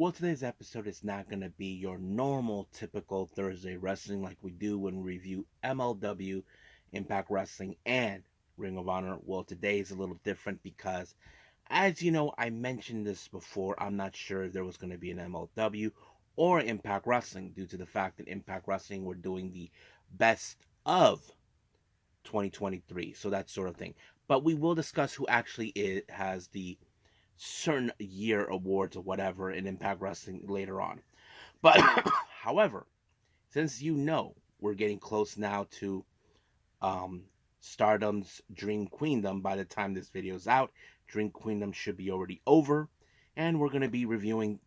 Well, today's episode is not going to be your normal, typical Thursday wrestling like we do when we review MLW, Impact Wrestling, and Ring of Honor. Well, today is a little different because, as you know, I mentioned this before. I'm not sure if there was going to be an MLW or Impact Wrestling due to the fact that Impact Wrestling were doing the best of 2023, so that sort of thing. But we will discuss who actually has the certain year awards or whatever in Impact Wrestling later on. But however, since you know we're getting close now to um, Stardom's Dream Queendom by the time this video is out, Dream Queendom should be already over, and we're going to be reviewing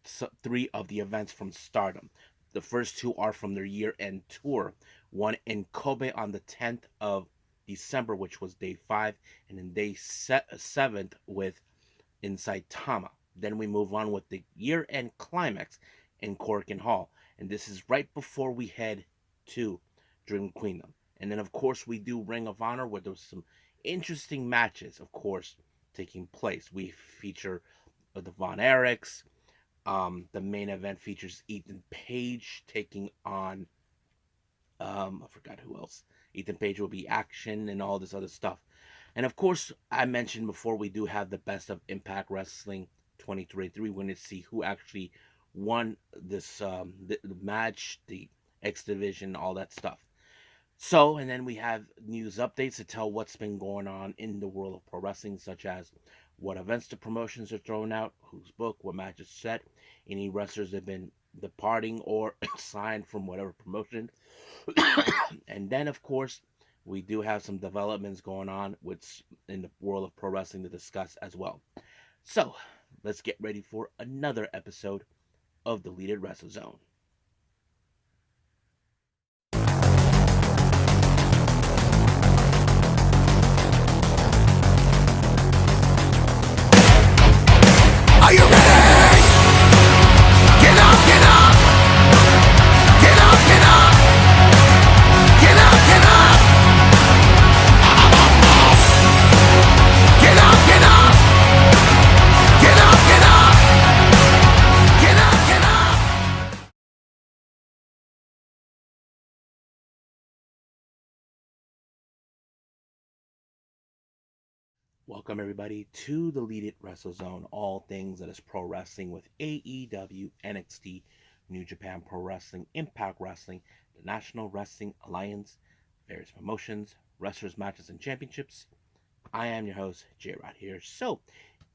three of the events from Stardom. The first two are from their year-end tour, one in Kobe on the 10th of December, which was day 5, and then day 7th with in Saitama. Then we move on with the year-end climax in Korakuen Hall, and this is right before we head to Dream Queendom. And then, of course, we do Ring of Honor, where there's some interesting matches, of course, taking place. We feature the Von Erichs. The main event features Ethan Page taking on, I forgot who else. Ethan Page will be action and all this other stuff. And of course, I mentioned before, we do have the best of Impact Wrestling 2023. We're going to see who actually won this the match, the X Division, all that stuff. So, and then we have news updates to tell what's been going on in the world of pro wrestling, such as what events the promotions are throwing out, who's booked, what matches set, any wrestlers that have been departing or signed from whatever promotion. And then, of course, we do have some developments going on in the world of pro wrestling to discuss as well. So, let's get ready for another episode of the Deleted Wrestle Zone. Are you ready? Get up, get up! Get up, get up! Get up, get up! Get up, get up! Get up, get up! Get up, get up! Welcome everybody to the Deleted Wrestle Zone, all things that is pro wrestling with AEW, NXT, New Japan Pro Wrestling, Impact Wrestling, the National Wrestling Alliance, various promotions, wrestlers, matches, and championships. I am your host, J-Rod here. So,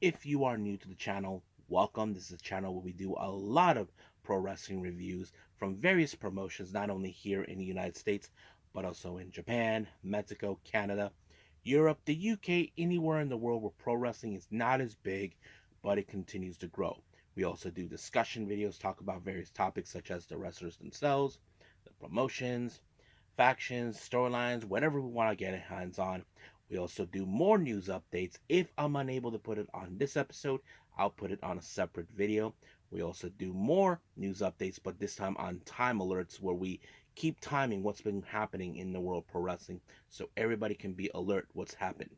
if you are new to the channel, welcome. This is a channel where we do a lot of pro wrestling reviews from various promotions, not only here in the United States, but also in Japan, Mexico, Canada, Europe, the UK, anywhere in the world where pro wrestling is not as big, but it continues to grow. We also do discussion videos, talk about various topics such as the wrestlers themselves, the promotions, factions, storylines, whatever we want to get hands on. We also do more news updates. If I'm unable to put it on this episode, I'll put it on a separate video. We also do more news updates, but this time on time alerts, where we keep timing what's been happening in the world of pro wrestling so everybody can be alert what's happened.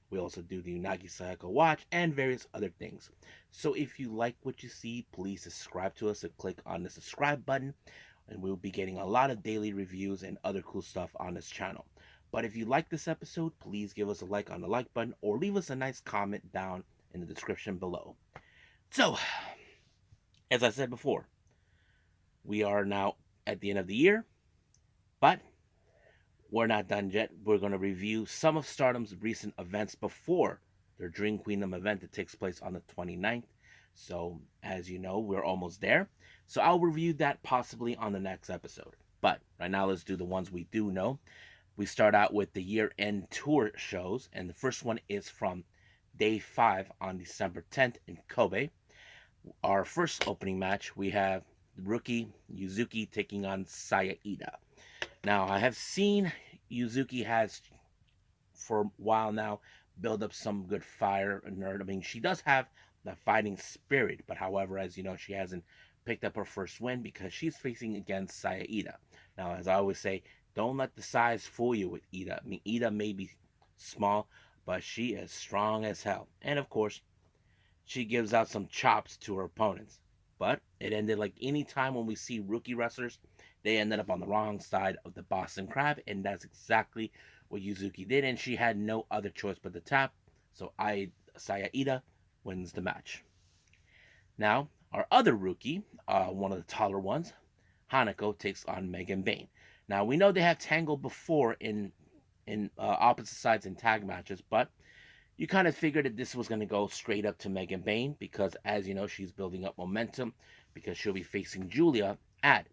We also do the Unagi Sayaka Watch and various other things. So if you like what you see, please subscribe to us and click on the subscribe button, and we'll be getting a lot of daily reviews and other cool stuff on this channel. But if you like this episode, please give us a like on the like button or leave us a nice comment down in the description below. So, as I said before, we are now at the end of the year, but we're not done yet. We're going to review some of Stardom's recent events before their Dream Queendom event that takes place on the 29th. So, as you know, we're almost there. So I'll review that possibly on the next episode. But right now, let's do the ones we do know. We start out with the year-end tour shows, and the first one is from day 5 on December 10th in Kobe. Our first opening match, we have rookie Yuzuki taking on Saitama. Now, I have seen Yuzuki has, for a while now, build up some good fire and nerd. I mean, she does have the fighting spirit, but however, as you know, she hasn't picked up her first win because she's facing against Saitama. Now, as I always say, don't let the size fool you with Ida. I mean, Ida may be small, but she is strong as hell. And of course, she gives out some chops to her opponents. But it ended like any time when we see rookie wrestlers, they ended up on the wrong side of the Boston Crab, and that's exactly what Yuzuki did, and she had no other choice but to tap. So Saya Ida wins the match. Now, our other rookie, one of the taller ones, Hanako, takes on Megan Bayne. Now, we know they have tangled before in opposite sides in tag matches, but you kind of figured that this was going to go straight up to Megan Bayne because, as you know, she's building up momentum because she'll be facing Julia at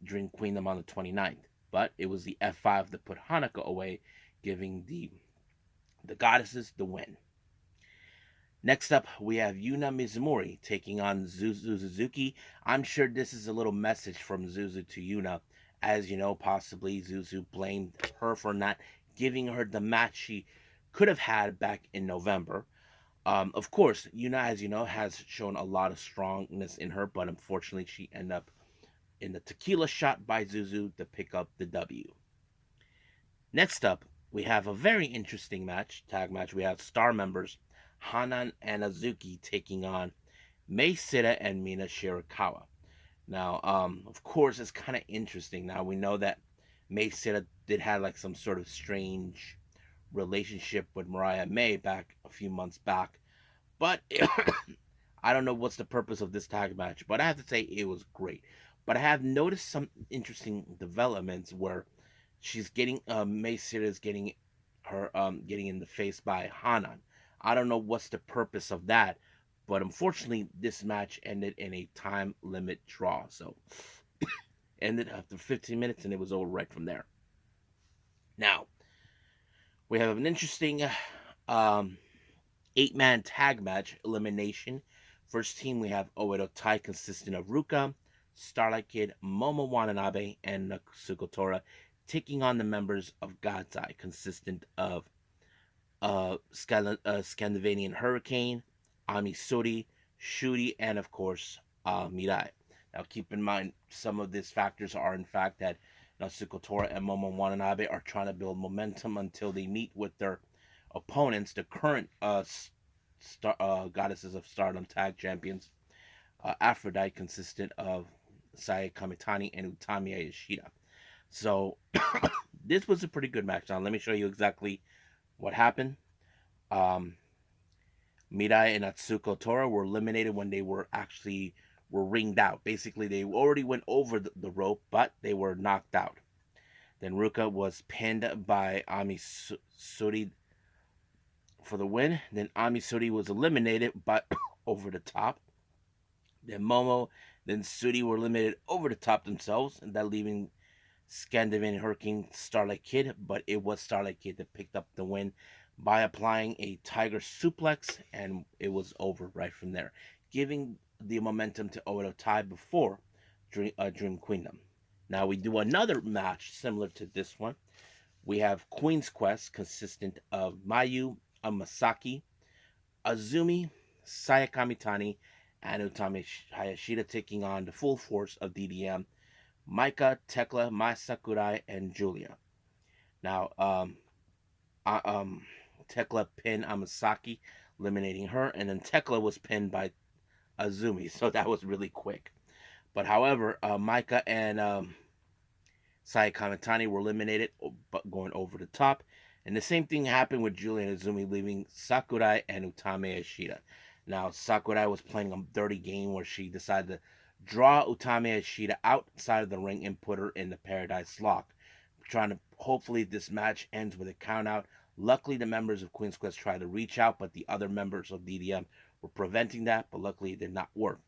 Dream Queendom on the 29th. But it was the F5 that put Hanako away, giving the goddesses the win. Next up, we have Yuna Mizumori taking on Zuzu Suzuki. I'm sure this is a little message from Zuzu to Yuna. As you know, possibly Zuzu blamed her for not giving her the match she could have had back in November. Of course, Yuna, as you know, has shown a lot of strongness in her, but unfortunately, she ended up in the tequila shot by Zuzu to pick up the W. Next up, we have a very interesting tag match. We have star members Hanan and Azuki taking on Mei Sita and Mina Shirakawa. Now, of course, it's kind of interesting. Now we know that Mei Sita did have like some sort of strange relationship with Mariah May back a few months back, but I don't know what's the purpose of this tag match. But I have to say it was great. But I have noticed some interesting developments where she's getting Mei Sita is getting her getting in the face by Hanan. I don't know what's the purpose of that, but unfortunately this match ended in a time limit draw. So ended after 15 minutes and it was over right from there. Now we have an interesting um, 8-man tag match elimination. First team we have Oedo Tai consisting of Ruka, Starlight Kid, Momo Watanabe, and Natsuko Tora, taking on the members of God's Eye, consistent of Scandinavian Hurricane, Ami Suri, Shuri, and of course Mirai. Now keep in mind some of these factors are in fact that Natsuko Tora and Momo Watanabe are trying to build momentum until they meet with their opponents, the current Goddesses of Stardom tag champions, Aphrodite, consistent of Saya Kamitani and Utami Ayashida. So this was a pretty good match. Now let me show you exactly what happened. Um, Mirai and Natsuko Tora were eliminated when they were ringed out. Basically, they already went over the rope, but they were knocked out. Then Ruka was pinned by Ami Suri for the win. Then Ami Suri was eliminated, but over the top. Then Momo, then Suri were eliminated over the top themselves, and that leaving Scandinavian Hurricane Starlight Kid, but it was Starlight Kid that picked up the win by applying a Tiger Suplex, and it was over right from there, giving the momentum to Oedo Tai before Dream Queendom. Now we do another match similar to this one. We have Queen's Quest, consistent of Mayu Amasaki, Azumi, Saya Kamitani, and Utami Hayashida, taking on the full force of DDM, Maika, Tekla, Mai Sakurai, and Julia. Now, Tekla pinned Amasaki, eliminating her, and then Tekla was pinned by Azumi, so that was really quick. But however, Maika and Sai Kamitani were eliminated, but going over the top. And the same thing happened with Julia and Azumi, leaving Sakurai and Utami Ashida. Now, Sakurai was playing a dirty game where she decided to draw Utami Ashida outside of the ring and put her in the Paradise Lock, trying to hopefully this match ends with a count out. Luckily, the members of Queen's Quest tried to reach out, but the other members of DDM were preventing that, but luckily it did not work.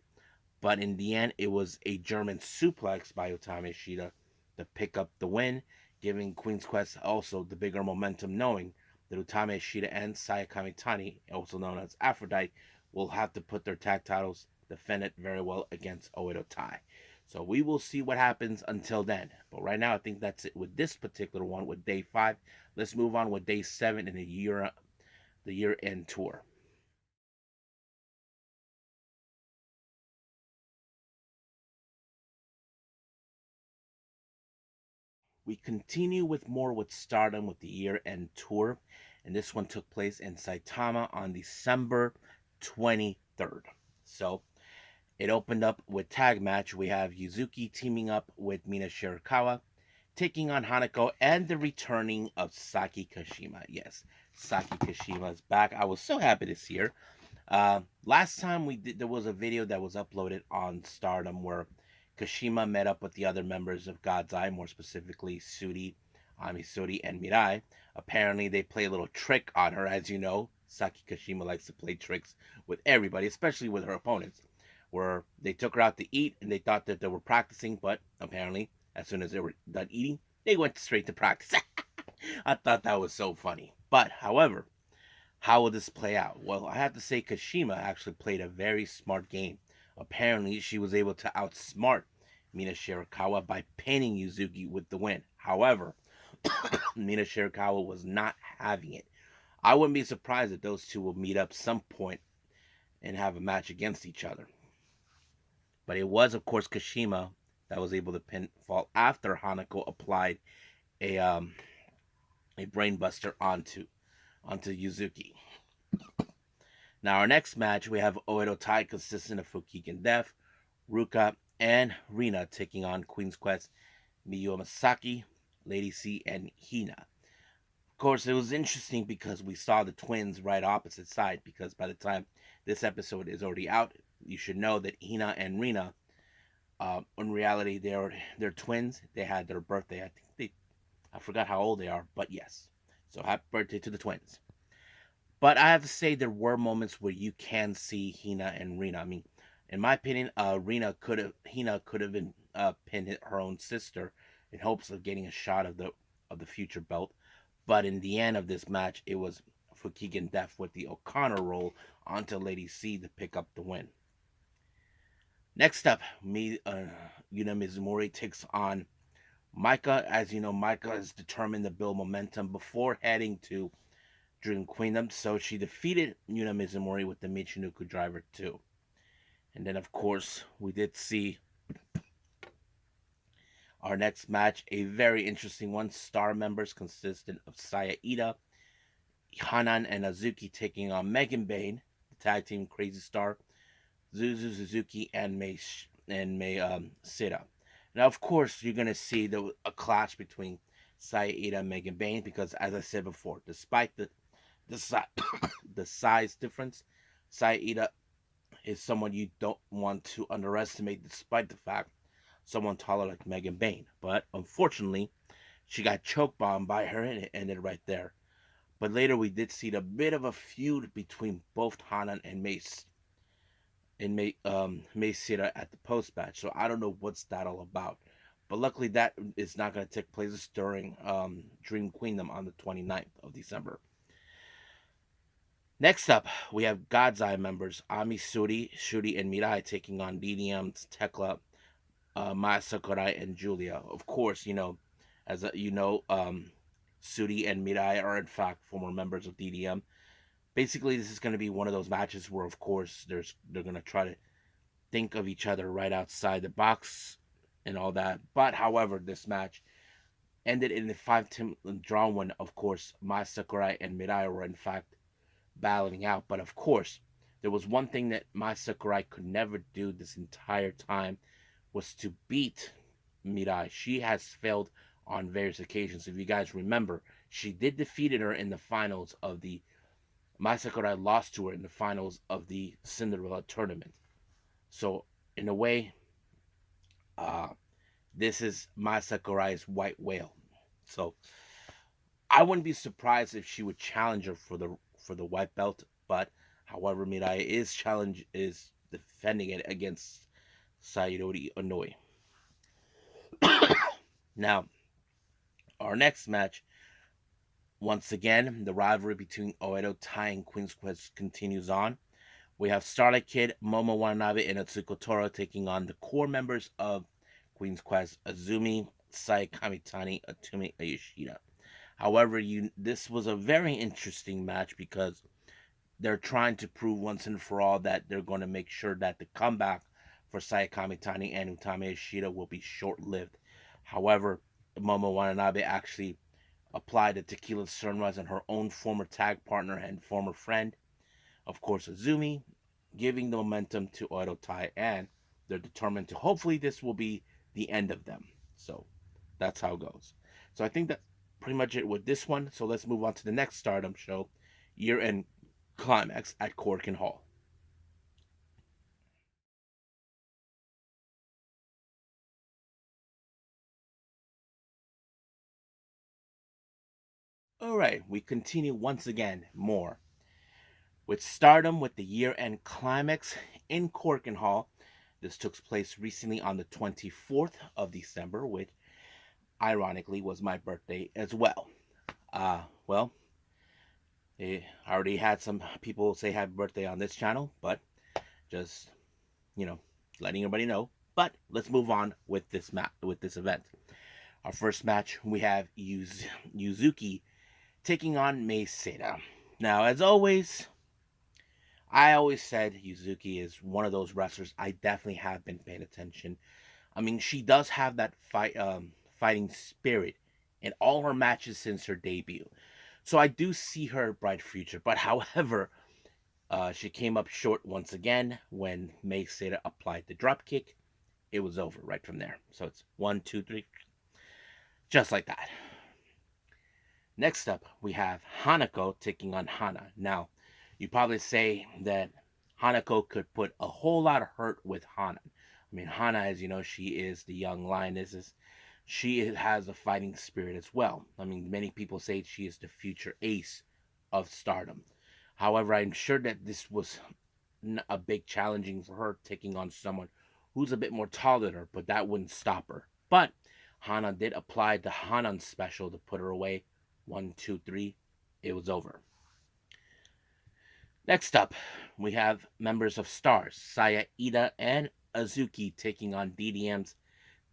But in the end, it was a German suplex by Utami Ashida to pick up the win, giving Queen's Quest also the bigger momentum, knowing that Utami Ashida and Saya Kamitani, also known as Aphrodite, will have to put their tag titles defended very well against Oedo Tai. So we will see what happens until then. But right now, I think that's it with this particular one with day 5. Let's move on with day 7 in the year-end tour. We continue with more with Stardom with the year-end tour, and this one took place in Saitama on December 23rd. So It opened up with tag match. We have Yuzuki teaming up with Mina Shirakawa, taking on Hanako, and the returning of Saki Kashima. Yes, Saki Kashima is back. I was so happy to see her. Last time there was a video that was uploaded on Stardom where Kashima met up with the other members of God's Eye, more specifically Sudi, Amisuri, and Mirai. Apparently, they play a little trick on her. As you know, Saki Kashima likes to play tricks with everybody, especially with her opponents, where they took her out to eat and they thought that they were practicing, but apparently, as soon as they were done eating, they went straight to practice. I thought that was so funny. But, however, how will this play out? Well, I have to say Kashima actually played a very smart game. Apparently, she was able to outsmart Mina Shirakawa by pinning Yuzuki with the win. However, Mina Shirakawa was not having it. I wouldn't be surprised if those two will meet up some point and have a match against each other. But it was, of course, Kashima that was able to pinfall after Hanako applied a brainbuster onto Yuzuki. Now, our next match, we have Oedo Tai consisting of Fukigen Death, Ruka, and Rina taking on Queen's Quest, Miyu Masaki, Lady C, and Hina. Of course, it was interesting because we saw the twins right opposite side, because by the time this episode is already out, you should know that Hina and Rina, in reality, they're twins. They had their birthday. I forgot how old they are, but yes. So happy birthday to the twins. But I have to say there were moments where you can see Hina and Rina. I mean, in my opinion, Hina could have been pinned her own sister in hopes of getting a shot of the future belt. But in the end of this match, it was Fukigen Death with the O'Connor roll onto Lady C to pick up the win. Next up, Yuna Mizumori takes on Maika. As you know, Maika is determined to build momentum before heading to Dream Queendom, so she defeated Yuna Mizumori with the Michinoku Driver 2. And then, of course, we did see our next match, a very interesting one. Star members consistent of Saya Ida, Hanan, and Azuki taking on Megan Bain, the tag team Crazy Star, Zuzu Suzuki, and May Sita. Now, of course, you're going to see a clash between Saya Ida and Megan Bain because, as I said before, despite the size difference, Saya Ida is someone you don't want to underestimate, despite the fact someone taller like Megan Bain. But unfortunately, she got choke bombed by her, and it ended right there. But later, we did see a bit of a feud between both Hanan and Mace Sita at the post match. So I don't know what's that all about. But luckily, that is not going to take place during Dream Queendom on the 29th of December. Next up, we have God's Eye members Ami Suri, Shuri, and Mirai taking on DDM's Tekla, Maya Sakurai, and Julia. Of course, Suri and Mirai are in fact former members of DDM. Basically, this is going to be one of those matches where, of course, they're going to try to think of each other right outside the box and all that. But, however, this match ended in a 5-team draw when, of course, Maya Sakurai and Mirai were in fact battling out. But, of course, there was one thing that Maya Sakurai could never do this entire time was to beat Mirai. She has failed on various occasions. If you guys remember, she did defeat her in the finals of the Maya Sakurai lost to her in the finals of the Cinderella tournament. So, in a way, this is Maya Sakurai's white whale. So, I wouldn't be surprised if she would challenge her for the white belt. But, however, Mirai is defending it against Sayori Onoi. Now, our next match, once again, the rivalry between Oedo Tai and Queen's Quest continues on. We have Starlight Kid, Momo Watanabe, and Atsuko Tora taking on the core members of Queen's Quest, Azumi, Sai Kamitani, Atumi Yoshida. However, this was a very interesting match because they're trying to prove once and for all that they're going to make sure that the comeback for Sai Kamitani and Utami Yoshida will be short-lived. However, Momo Watanabe actually applied the Tequila Sunrise on her own former tag partner and former friend, of course, Azumi. giving the momentum to Oedo and they're determined to hopefully this will be the end of them. So that's how it goes. So I think that's pretty much it with this one. So let's move on to the next Stardom show, year-end climax at Korakuen Hall. All right, we continue once again more with Stardom with the year-end climax in Korakuen Hall. This took place recently on the 24th of December, which ironically was my birthday as well. Well, I already had some people say happy birthday on this channel, but just you know, letting everybody know. But let's move on with this event. Our first match, we have Yuzuki taking on Mei Seita. Now, as always, I always said Yuzuki is one of those wrestlers I definitely have been paying attention. I mean, she does have that fighting spirit in all her matches since her debut. So I do see her bright future. But however, she came up short once again when Mei Seita applied the dropkick. It was over right from there. So it's 1, 2, 3, just like that. Next up, we have Hanako taking on Hana. Now, you probably say that Hanako could put a whole lot of hurt with Hana. I mean, Hana, as you know, she is the young lioness. She has a fighting spirit as well. I mean, many people say she is the future ace of Stardom. However, I'm sure that this was a big challenging for her, taking on someone who's a bit more taller than her, but that wouldn't stop her. But Hana did apply the Hanan special to put her away. 1, 2, 3. It was over. Next up, we have members of Stars, Saya Ida and Azuki taking on DDM's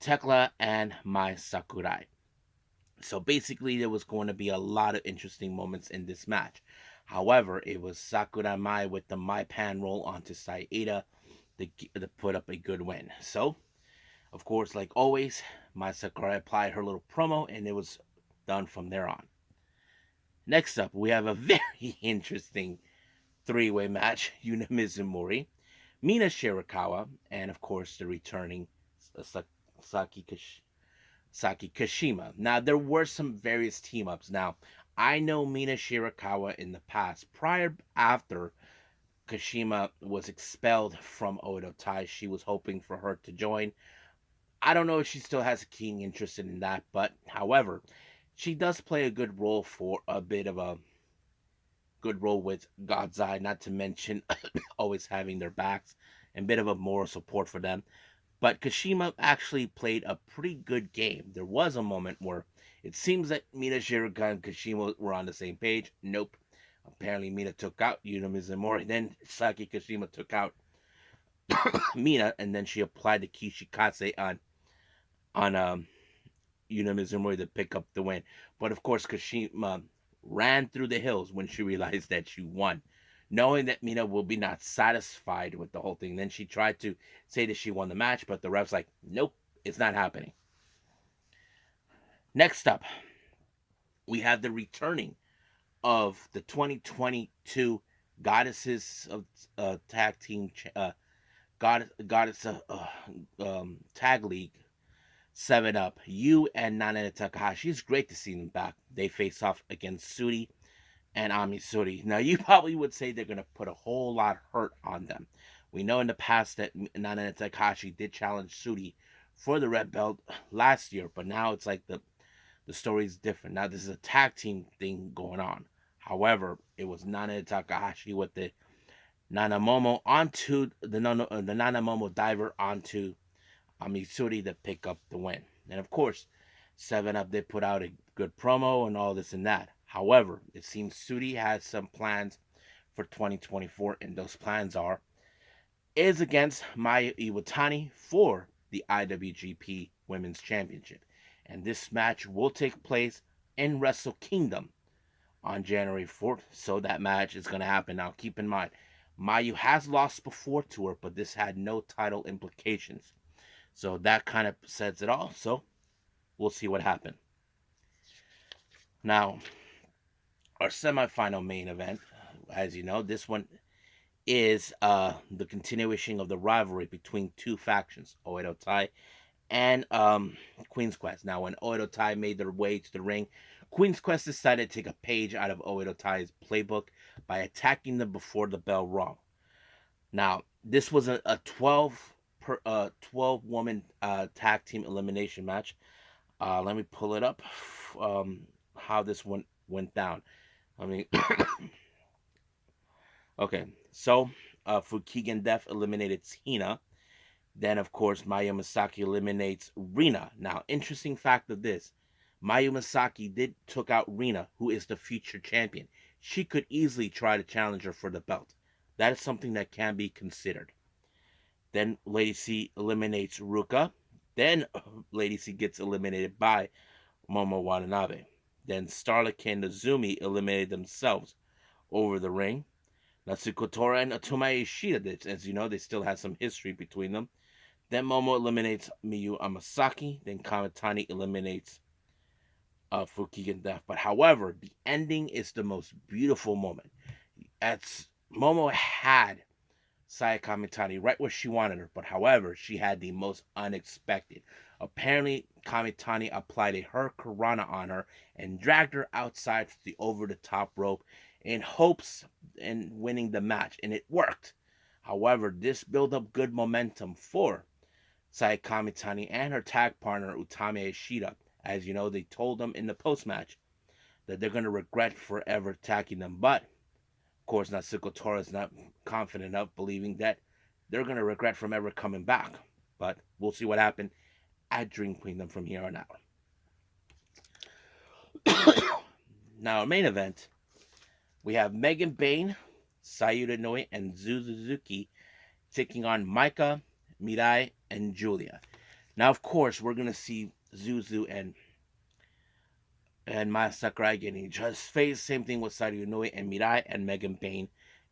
Tekla and Mai Sakurai. So basically, there was going to be a lot of interesting moments in this match. However, it was Sakurai Mai with the Mai Pan roll onto Saya Ida to put up a good win. So, of course, like always, Mai Sakurai applied her little promo and it was done from there on. Next up, we have a very interesting three-way match. Yuna Mizumori, Mina Shirakawa, and of course the returning Saki Kashima. Now, there were some various team-ups. Now, I know Mina Shirakawa in the past. After Kashima was expelled from Oedo Tai, she was hoping for her to join. I don't know if she still has a keen interest in that, but however, she does play a good role for a bit of a good role with God's Eye, not to mention always having their backs and a bit of a moral support for them. But Kashima actually played a pretty good game. There was a moment where it seems that Mina Shiraka and Kashima were on the same page. Nope. Apparently Mina took out Yuna Mizumori. Then Saki Kashima took out Mina, and then she applied the Kishikatse on Yuna Mizumori to pick up the win. But of course, Kashima ran through the hills when she realized that she won, knowing that Mina will be not satisfied with the whole thing. Then she tried to say that she won the match, but the ref's like, nope, it's not happening. Next up, we have the returning of the 2022 Goddesses of Tag Team Goddess Tag League 7-Up. You and Nana Takahashi. It's great to see them back. They face off against Suri and Ami Suri. Now, you probably would say they're going to put a whole lot of hurt on them. We know in the past that Nana Takahashi did challenge Suri for the red belt last year, but now it's like the story is different. Now, this is a tag team thing going on. However, it was Nana Takahashi with the Nanamomo onto the Nanamomo diver onto Amisuri to pick up the win. And of course, 7-Up did put out a good promo and all this and that. However, it seems Suri has some plans for 2024, and those plans is against Maya Iwatani for the IWGP Women's Championship. And this match will take place in Wrestle Kingdom on January 4th. So that match is going to happen. Now, keep in mind, Mayu has lost before to her, but this had no title implications. So that kind of says it all. So we'll see what happens. Now, our semifinal main event, as you know, this one is the continuation of the rivalry between two factions, Oedo Tai and Queen's Quest. Now, when Oedo Tai made their way to the ring, Queen's Quest decided to take a page out of Oedo Tai's playbook by attacking them before the bell rung. Now, this was a 12 woman tag team elimination match. Let me pull it up. How this one went down. I mean, okay. So, Fukigen Def eliminated Hina. Then, of course, Mayu Masaki eliminates Rina. Now, interesting fact of this: Mayu Masaki took out Rina, who is the future champion. She could easily try to challenge her for the belt. That is something that can be considered. Then Lady C eliminates Ruka. Then Lady C gets eliminated by Momo Watanabe. Then Starlight and Nazumi eliminated themselves over the ring. Natsuko Tora and Atsumae Ishida, as you know, they still have some history between them. Then Momo eliminates Miyu Amasaki. Then Kamitani eliminates Fukigen Death. But however, the ending is the most beautiful moment. Momo had Saya Kamitani right where she wanted her, but however, she had the most unexpected. Apparently, Kamitani applied a Hurricanrana on her and dragged her outside the over the top rope in hopes in winning the match, and it worked. However, this built up good momentum for Saya Kamitani and her tag partner Utami Ishida. As you know, they told them in the post match that they're going to regret forever attacking them, but of course, Natsuko Tora is not confident enough, believing that they're going to regret from ever coming back. But we'll see what happened at Dream Kingdom from here on out. Now, our main event, we have Megan Bayne, Sayuda Noi, and Suzuki taking on Maika, Mirai, and Julia. Now, of course, we're going to see Zuzu and Maya Sakurai getting just face. Same thing with Sayuda Noi and Mirai and Megan Bayne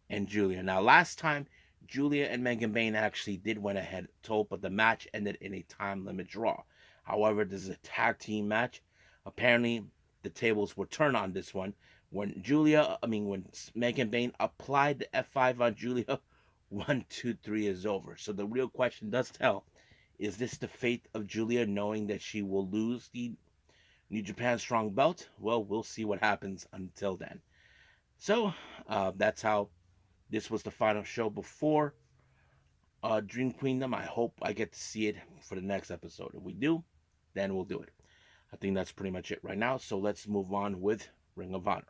and Julia. Now, last time, Julia and Megan Bayne actually did went ahead told, but the match ended in a time limit draw. However, this is a tag team match. Apparently, the tables were turned on this one. When Megan Bayne applied the F5 on Julia, 1, 2, 3 is over. So the real question does tell: is this the fate of Julia, knowing that she will lose the New Japan Strong Belt? Well, we'll see what happens until then. So that's how this was the final show before Dream Kingdom. I hope I get to see it for the next episode. If we do, then we'll do it. I think that's pretty much it right now. So let's move on with Ring of Honor.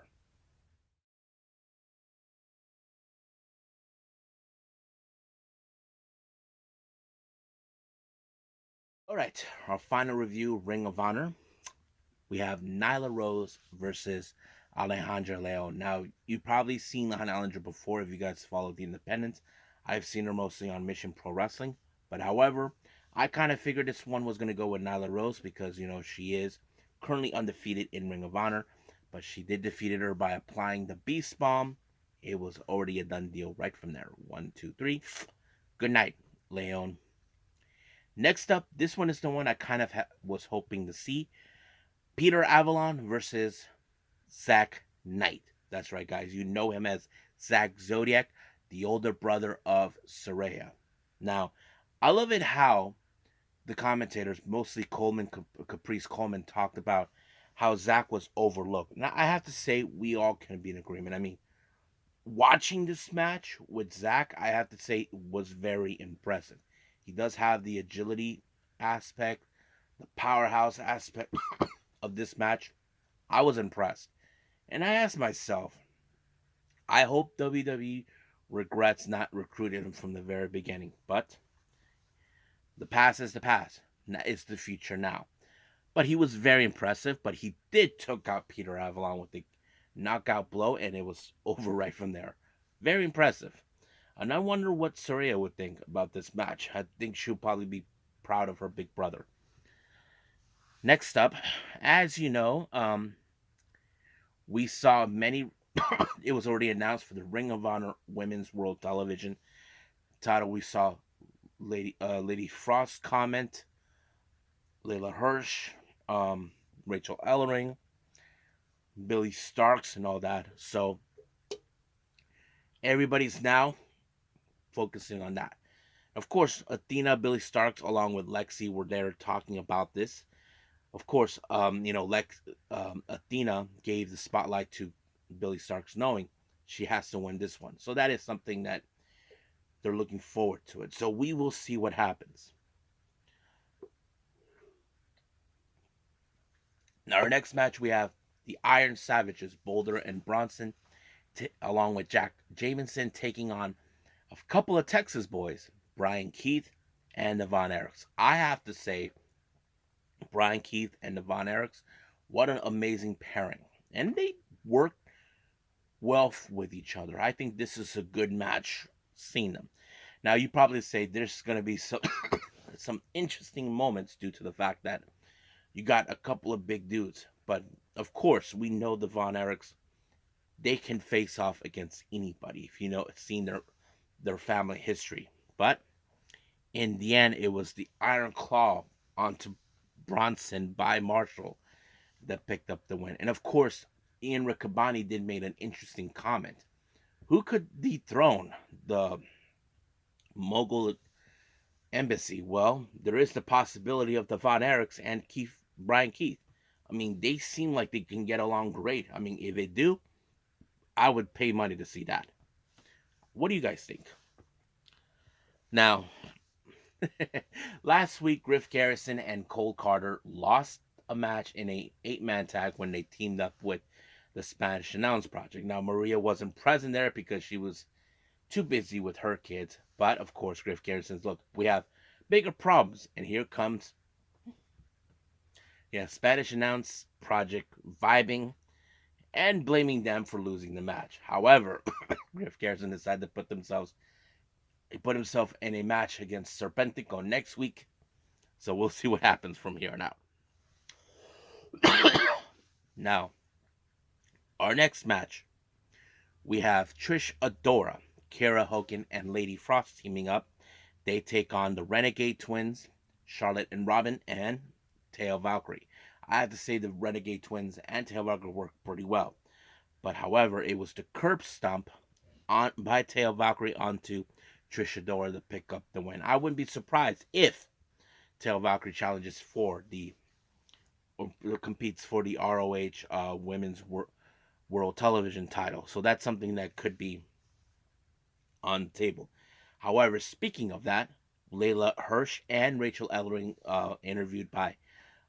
All right, our final review, Ring of Honor. We have Nyla Rose versus Alejandra Leon. Now, you've probably seen Alejandra before if you guys follow the Independents. I've seen her mostly on Mission Pro Wrestling. But however, I kind of figured this one was going to go with Nyla Rose because, you know, she is currently undefeated in Ring of Honor. But she did defeat her by applying the Beast Bomb. It was already a done deal right from there. 1, 2, 3. Good night, Leon. Next up, this one is the one I kind of was hoping to see. Peter Avalon versus Zak Knight. That's right, guys. You know him as Zach Zodiac, the older brother of Saraya. Now, I love it how the commentators, mostly Caprice Coleman, talked about how Zach was overlooked. Now, I have to say, we all can be in agreement. I mean, watching this match with Zach, I have to say, was very impressive. He does have the agility aspect, the powerhouse aspect of this match. I was impressed. And I asked myself, I hope WWE regrets not recruiting him from the very beginning. But the past is the past. It's the future now. But he was very impressive. But he did took out Peter Avalon with the knockout blow, and it was over right from there. Very impressive. And I wonder what Saraya would think about this match. I think she'll probably be proud of her big brother. Next up, as you know, we saw many. It was already announced for the Ring of Honor Women's World Television title. We saw Lady Frost comment, Layla Hirsch, Rachel Ellering, Billies Starkz, and all that. So everybody's now focusing on that. Of course, Athena, Billies Starkz, along with Lexi, were there talking about this. Of course, Athena gave the spotlight to Billies Starkz, knowing she has to win this one. So that is something that they're looking forward to it. So we will see what happens. Now, our next match, we have the Iron Savages, Boulder and Bronson, along with Jack Jamison, taking on a couple of Texas boys, Brian Keith and the Von Erichs. I have to say, Brian Keith and the Von Erichs, what an amazing pairing. And they work well with each other. I think this is a good match, seeing them. Now, you probably say there's going to be some, some interesting moments due to the fact that you got a couple of big dudes. But, of course, we know the Von Erichs, they can face off against anybody if you know, seen their family history. But in the end, it was the Iron Claw onto Bronson by Marshall that picked up the win. And of course, Ian Riccaboni did make an interesting comment. Who could dethrone the Mogul Embassy? Well, there is the possibility of the Von Erichs and Brian Keith. I mean, they seem like they can get along great. I mean, if they do, I would pay money to see that. What do you guys think? Now, last week, Griff Garrison and Cole Carter lost a match in a 8-man tag when they teamed up with the Spanish Announce Project. Now, Maria wasn't present there because she was too busy with her kids. But, of course, Griff Garrison's, look, we have bigger problems. And here comes, Spanish Announce Project vibing and blaming them for losing the match. However, Griff Garrison decided to put himself in a match against Serpentico next week. So we'll see what happens from here on out. Now, our next match, we have Trish Adora, Kara Hogan, and Lady Frost teaming up. They take on the Renegade Twins, Charlotte and Robin, and Taya Valkyrie. I have to say the Renegade Twins and Taya Valkyrie worked pretty well. But however, it was the curb stomp by Taya Valkyrie onto Trish Adora to pick up the win. I wouldn't be surprised if Taya Valkyrie challenges for or competes for the ROH Women's World Television title. So that's something that could be on the table. However, speaking of that, Layla Hirsch and Rachel Ellering interviewed by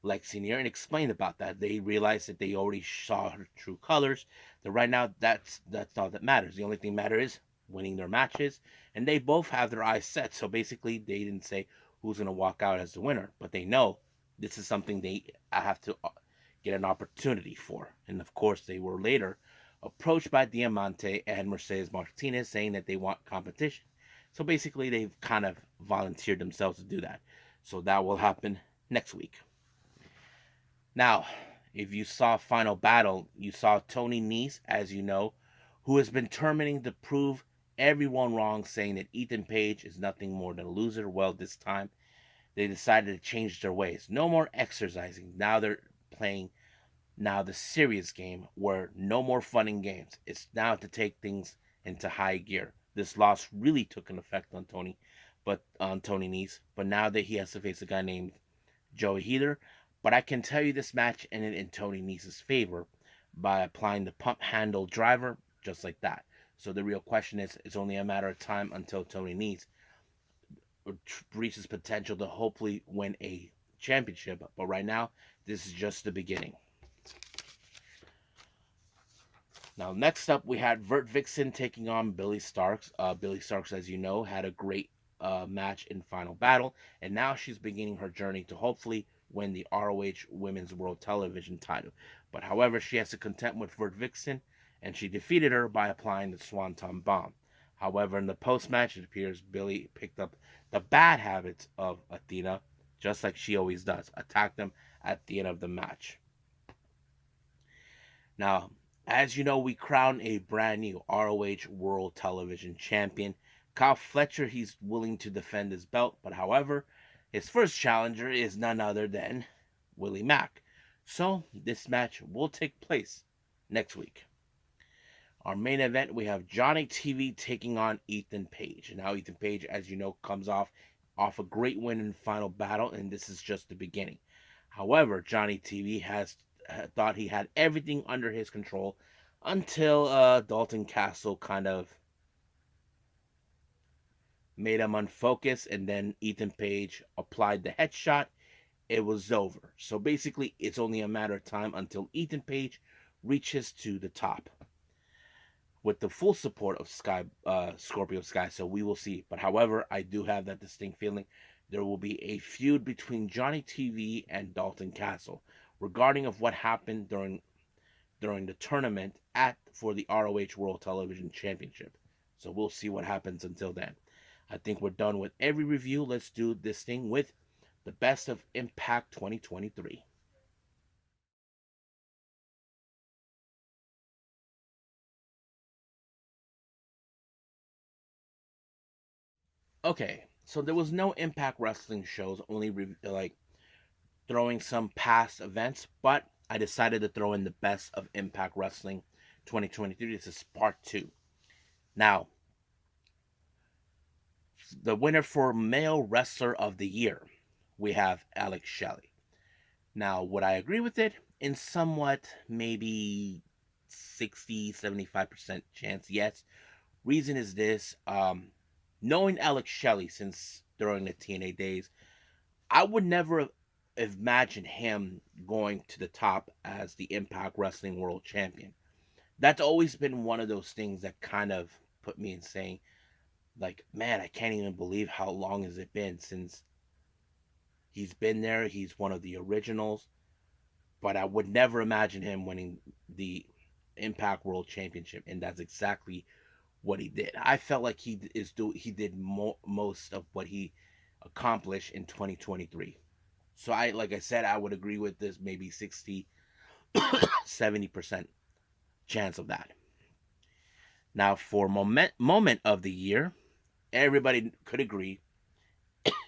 Lexi Neer and explained about that. They realized that they already saw her true colors. That right now, that's all that matters. The only thing that matters is winning their matches, and they both have their eyes set. So basically, they didn't say who's going to walk out as the winner, but they know this is something they have to get an opportunity for. And of course, they were later approached by Diamante and Mercedes Martinez saying that they want competition. So basically, they've kind of volunteered themselves to do that. So that will happen next week. Now, if you saw Final Battle, you saw Tony Nese, as you know, who has been terminating to prove everyone wrong, saying that Ethan Page is nothing more than a loser. Well, this time, they decided to change their ways. No more exercising. Now they're playing the serious game where no more fun and games. It's now to take things into high gear. This loss really took an effect on Tony Nese, but now that he has to face a guy named Joey Heather. But I can tell you this match ended in Tony Nese's favor by applying the pump handle driver just like that. So the real question is, it's only a matter of time until Tony Nese reaches potential to hopefully win a championship. But right now, this is just the beginning. Now, next up, we had Vert Vixen taking on Billies Starkz. Billies Starkz, as you know, had a great match in Final Battle, and now she's beginning her journey to hopefully win the ROH Women's World Television title. But however, she has to contend with Vert Vixen, and she defeated her by applying the Swanton Bomb. However, in the post-match, it appears Billy picked up the bad habits of Athena, just like she always does, attack them at the end of the match. Now, as you know, we crowned a brand new ROH World Television Champion. Kyle Fletcher, he's willing to defend his belt, but however, his first challenger is none other than Willie Mack. So, this match will take place next week. Our main event, we have Johnny TV taking on Ethan Page. Now, Ethan Page, as you know, comes off a great win in Final Battle, and this is just the beginning. However, Johnny TV has thought he had everything under his control until Dalton Castle kind of made him unfocused, and then Ethan Page applied the headshot. It was over. So basically, it's only a matter of time until Ethan Page reaches to the top with the full support of Scorpio Sky. So we will see. But however, I do have that distinct feeling there will be a feud between Johnny TV and Dalton Castle regarding of what happened during the tournament for the ROH World Television Championship. So we'll see what happens until then. I think we're done with every review. Let's do this thing with the best of Impact 2023. Okay, so there was no Impact Wrestling shows, only throwing some past events, but I decided to throw in the best of Impact Wrestling 2023. This is part 2. Now, the winner for Male Wrestler of the Year, we have Alex Shelley. Now, would I agree with it? In somewhat, maybe 60-75% chance, yes. Reason is this, knowing Alex Shelley since during the TNA days, I would never have imagined him going to the top as the Impact Wrestling World Champion. That's always been one of those things that kind of put me in saying, like, man, I can't even believe how long has it been since he's been there. He's one of the originals, but I would never imagine him winning the Impact World Championship, and that's exactly what he did. I felt like he did most of what he accomplished in 2023. So like I said, I would agree with this, maybe 60-70% chance of that. Now, for moment of the year, everybody could agree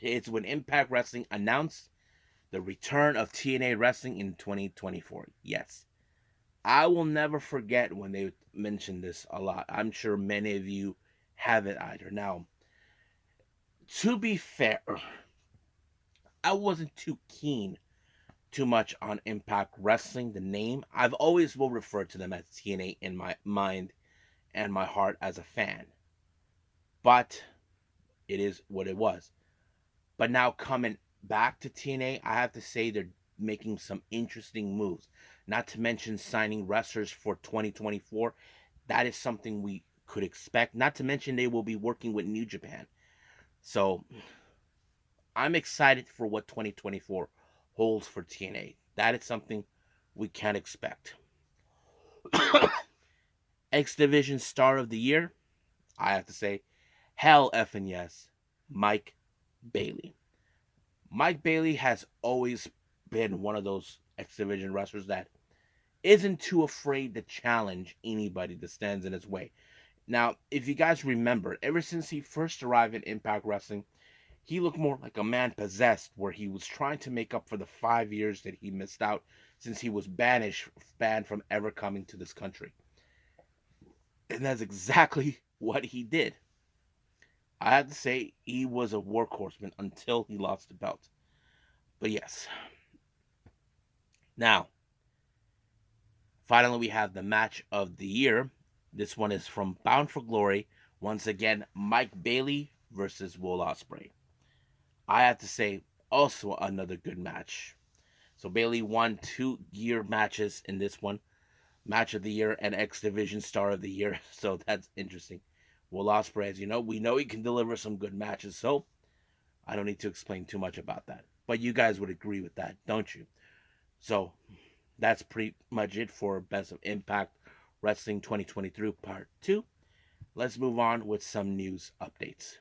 it's when Impact Wrestling announced the return of TNA Wrestling in 2024. Yes, I will never forget when they mentioned this a lot. I'm sure many of you haven't either. Now, to be fair, I wasn't too much on Impact Wrestling, the name. I've always will refer to them as TNA in my mind and my heart as a fan. But it is what it was. But now coming back to TNA, I have to say they're making some interesting moves. Not to mention signing wrestlers for 2024. That is something we could expect. Not to mention they will be working with New Japan. So I'm excited for what 2024 holds for TNA. That is something we can expect. X Division Star of the Year, I have to say, hell effing yes, Mike Bailey. Mike Bailey has always been one of those X Division wrestlers that isn't too afraid to challenge anybody that stands in his way. Now, if you guys remember, ever since he first arrived in Impact Wrestling, he looked more like a man possessed, where he was trying to make up for the 5 years that he missed out since he was banned from ever coming to this country. And that's exactly what he did. I have to say, he was a workhorseman until he lost the belt. But yes. Now, finally, we have the match of the year. This one is from Bound for Glory. Once again, Mike Bailey versus Will Ospreay. I have to say, also another good match. So Bailey won 2 gear matches in this one. Match of the year and X Division Star of the Year. So that's interesting. Will Ospreay, as you know, we know he can deliver some good matches. So I don't need to explain too much about that. But you guys would agree with that, don't you? So that's pretty much it for Best of Impact Wrestling 2023 Part 2. Let's move on with some news updates.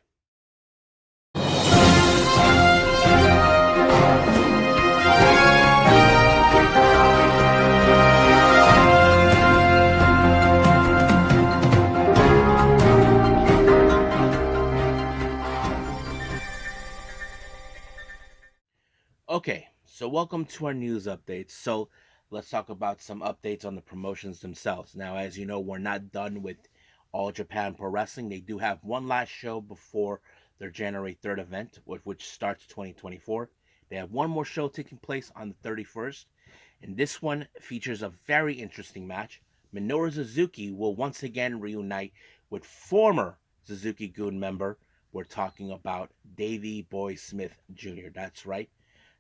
Okay, so welcome to our news updates. So let's talk about some updates on the promotions themselves. Now, as you know, we're not done with All Japan Pro Wrestling. They do have one last show before their January 3rd event, which starts 2024. They have one more show taking place on the 31st, and this one features a very interesting match. Minoru Suzuki will once again reunite with former Suzuki-gun member. We're talking about Davey Boy Smith Jr. That's right.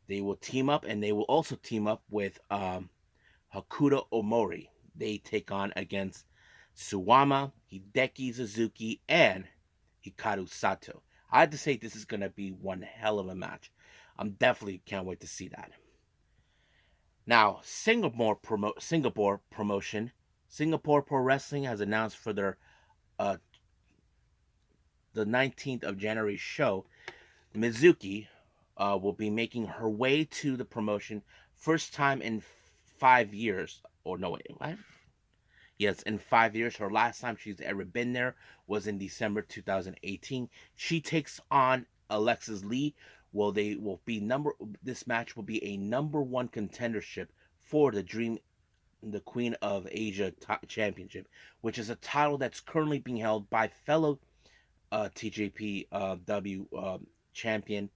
They will team up, and they will also team up with Hakuto Omori. They take on against Suwama, Hideki Suzuki, and Hikaru Sato. I have to say this is gonna be one hell of a match. I'm definitely can't wait to see that. Now, Singapore promotion. Singapore Pro Wrestling has announced for their uh, the 19th of January show, Mizuki will be making her way to the promotion, first time in 5 years. Or no, wait, what? Yes, in 5 years. Her last time she's ever been there was in December 2018. She takes on Alexis Lee. Well, they will be This match will be a number one contendership for the Queen of Asia Championship, which is a title that's currently being held by fellow TJPW champion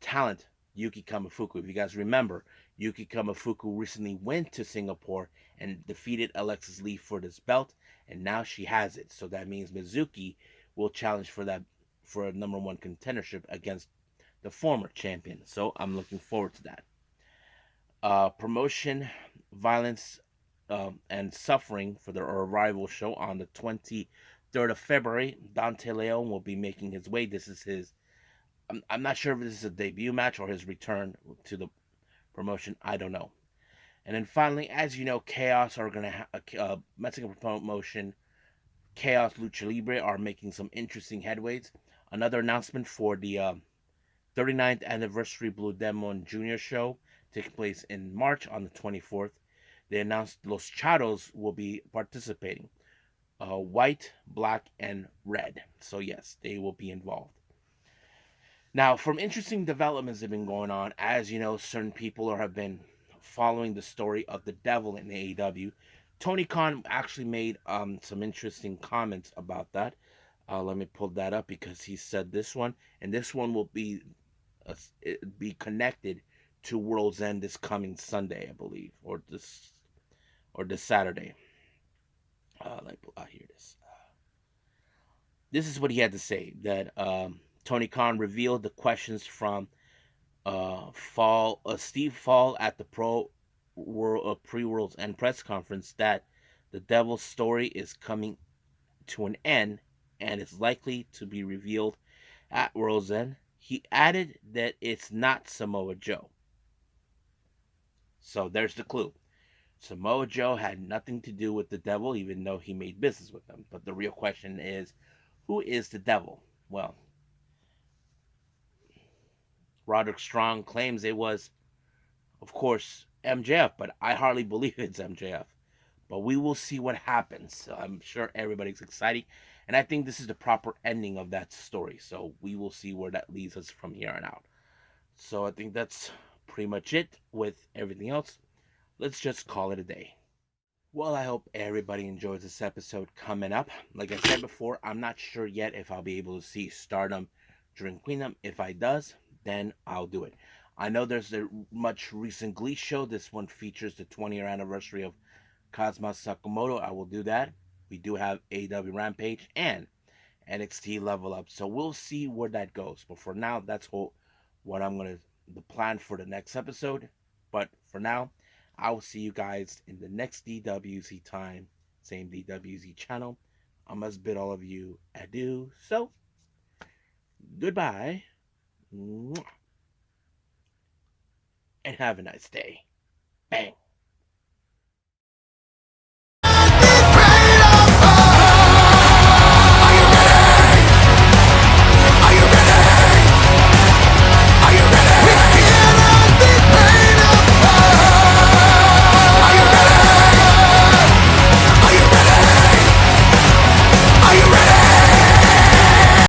talent Yuki Kamifuku. If you guys remember, Yuki Kamifuku recently went to Singapore and defeated Alexis Lee for this belt, and now she has it. So that means Mizuki will challenge for a number one contendership against the former champion. So I'm looking forward to that. Promotion, violence, and suffering for their arrival show on the 23rd of February. Dante Leon will be making his way. This is his. I'm not sure if this is a debut match or his return to the promotion. I don't know. And then finally, as you know, KAOZ are going to Mexican promotion. KAOZ Lucha Libre are making some interesting headways. Another announcement for the 39th anniversary Blue Demon Jr. show taking place in March on the 24th. They announced Los Charos will be participating. White, black, and red. So yes, they will be involved. Now, from interesting developments that have been going on, as you know, certain people have been following the story of the devil in AEW. Tony Khan actually made some interesting comments about that. Let me pull that up because he said this one, and this one will be connected to World's End this coming Sunday, I believe, or this Saturday. Let me hear this. This is what he had to say. That Tony Khan revealed the questions from Steve Fall at the Pre-World's End press conference that the Devil's story is coming to an end and is likely to be revealed at World's End. He added that it's not Samoa Joe. So there's the clue. Samoa Joe had nothing to do with the devil, even though he made business with them. But the real question is, who is the devil? Well, Roderick Strong claims it was, of course, MJF, but I hardly believe it's MJF. But we will see what happens. I'm sure everybody's excited. And I think this is the proper ending of that story. So we will see where that leads us from here on out. So I think that's pretty much it with everything else. Let's just call it a day. Well, I hope everybody enjoys this episode coming up. Like I said before, I'm not sure yet if I'll be able to see Stardom during Queendom. If I does, then I'll do it. I know there's a much recent Glee show. This one features the 20-year anniversary of Kazuma Sakamoto. I will do that. We do have AEW Rampage and NXT Level Up. So we'll see where that goes. But for now, that's what I'm going to the plan for the next episode. But for now, I will see you guys in the next DWZ time. Same DWZ channel. I must bid all of you adieu. So, goodbye. And have a nice day. Bang.